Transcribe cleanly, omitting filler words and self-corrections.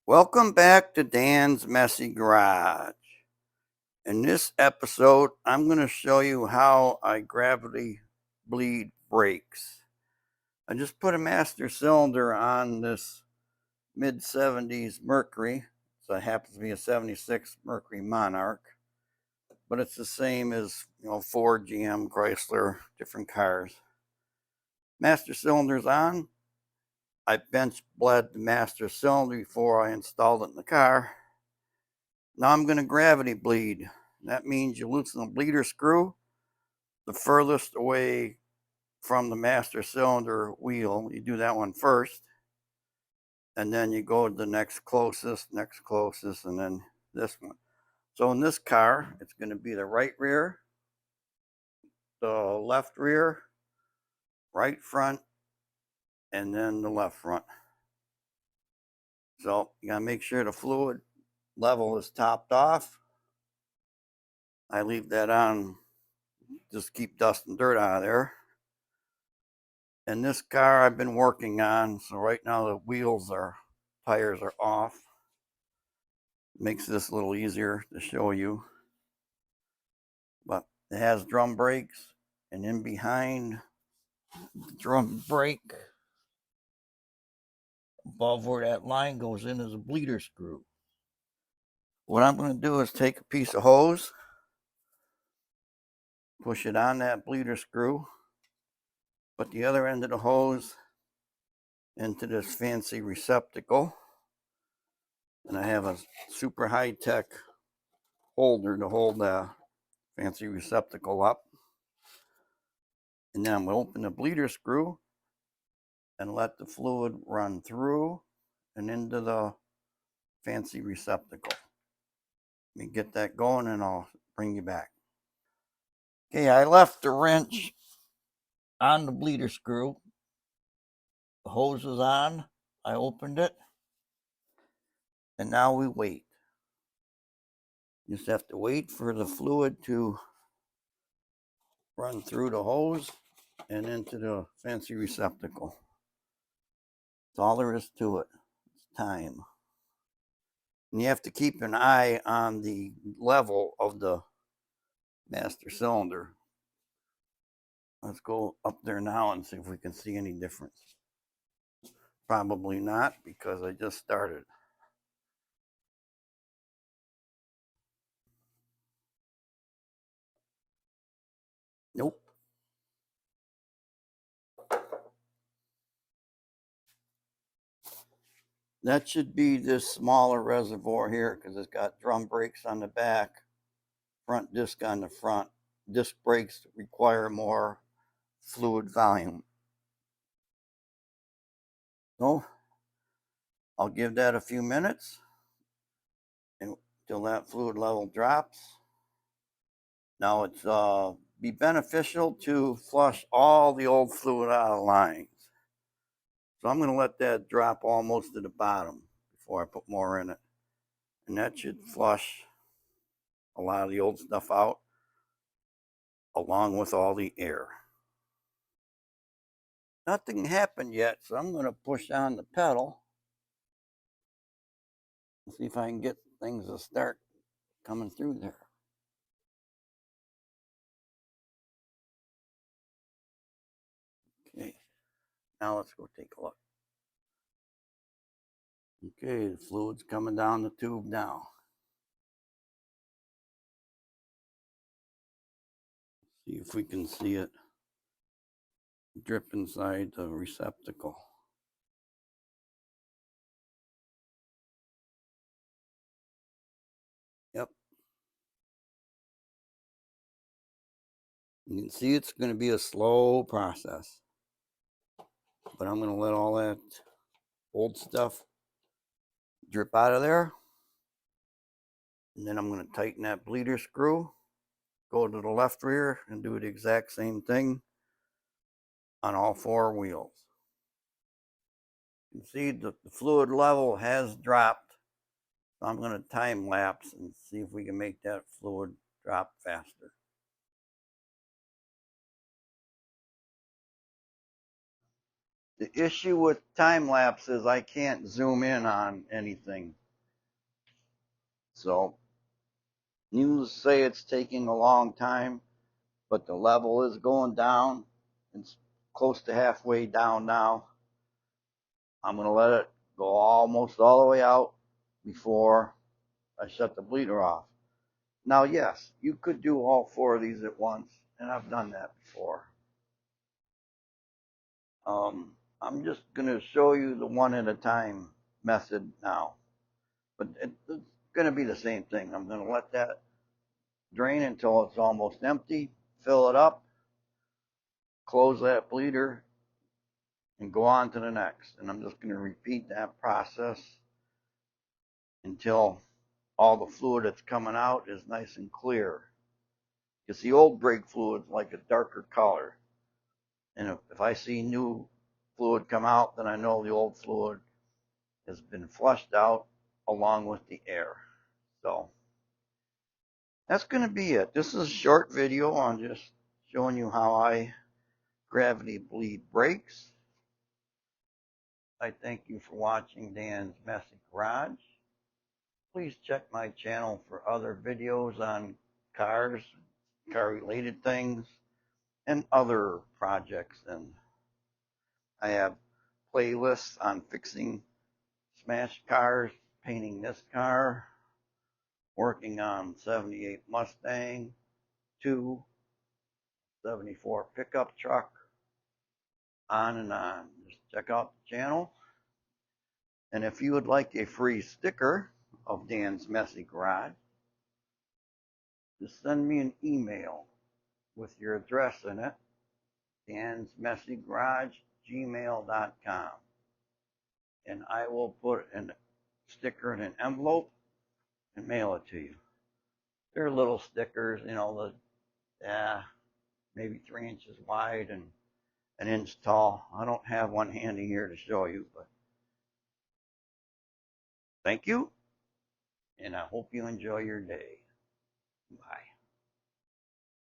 Welcome back to Dan's Messy Garage. In this episode, I'm going to show you how I gravity bleed brakes. I just put a master cylinder on this mid-70s Mercury. So it happens to be a 76 Mercury Monarch. But it's the same as, Ford, GM, Chrysler, different cars. Master cylinder's on. I bench bled the master cylinder before I installed it in the car. Now I'm going to gravity bleed. That means you loosen the bleeder screw the furthest away from the master cylinder wheel. You do that one first, and then you go to the next closest, and then this one. So in this car, it's going to be the right rear, the left rear, right front, and then the left front. So you got to make sure the fluid level is topped off. I leave that on, just keep dust and dirt out of there. And this car I've been working on, so right now the tires are off. Makes this a little easier to show you. But it has drum brakes, and in behind the drum brake, above where that line goes in, is a bleeder screw. What I'm going to do is take a piece of hose, push it on that bleeder screw, put the other end of the hose into this fancy receptacle, and I have a super high-tech holder to hold the fancy receptacle up. And then I'm going to open the bleeder screw and let the fluid run through and into the fancy receptacle. Let me get that going and I'll bring you back. Okay, I left the wrench on the bleeder screw. The hose is on. I opened it. And now we wait. You just have to wait for the fluid to run through the hose and into the fancy receptacle. That's all there is to it. It's time. And you have to keep an eye on the level of the master cylinder. Let's go up there now and see if we can see any difference. Probably not, because I just started. Nope. That should be this smaller reservoir here, because it's got drum brakes on the back, front disc on the front. Disc brakes require more fluid volume. So I'll give that a few minutes until that fluid level drops. Now it's be beneficial to flush all the old fluid out of the lines. So I'm going to let that drop almost to the bottom before I put more in it. And that should flush a lot of the old stuff out along with all the air. Nothing happened yet, so I'm going to push on the pedal and see if I can get things to start coming through there. Okay, now let's go take a look. Okay, the fluid's coming down the tube now. See if we can see it drip inside the receptacle. Yep. You can see it's going to be a slow process, but I'm going to let all that old stuff drip out of there. And then I'm going to tighten that bleeder screw, go to the left rear, and do the exact same thing on all four wheels. You can see the fluid level has dropped. So I'm going to time lapse and see if we can make that fluid drop faster. The issue with time lapse is I can't zoom in on anything. So, needless to say, it's taking a long time, but the level is going down. It's close to halfway down now. I'm going to let it go almost all the way out before I shut the bleeder off. Now, yes, you could do all 4 of these at once, and I've done that before. I'm just going to show you the one at a time method now, but it's going to be the same thing. I'm going to let that drain until it's almost empty, fill it up, close that bleeder, and go on to the next. And I'm just going to repeat that process until all the fluid that's coming out is nice and clear. Because the old brake fluid is like a darker color. And if I see new fluid come out, then I know the old fluid has been flushed out along with the air. So that's going to be it. This is a short video on just showing you how I gravity bleed brakes. I thank you for watching Dan's Messy Garage. Please check my channel for other videos on cars, car-related things, and other projects. And I have playlists on fixing smashed cars, painting this car, working on 78 Mustang, 2, 74 pickup truck, on and on. Just check out the channel. And if you would like a free sticker of Dan's Messy Garage, just send me an email with your address in it, dansmessygarage@gmail.com. And I will put a sticker in an envelope and mail it to you. They're little stickers, you know, maybe 3 inches wide and an inch tall. I don't have one handy here to show you, but thank you, and I hope you enjoy your day. Bye.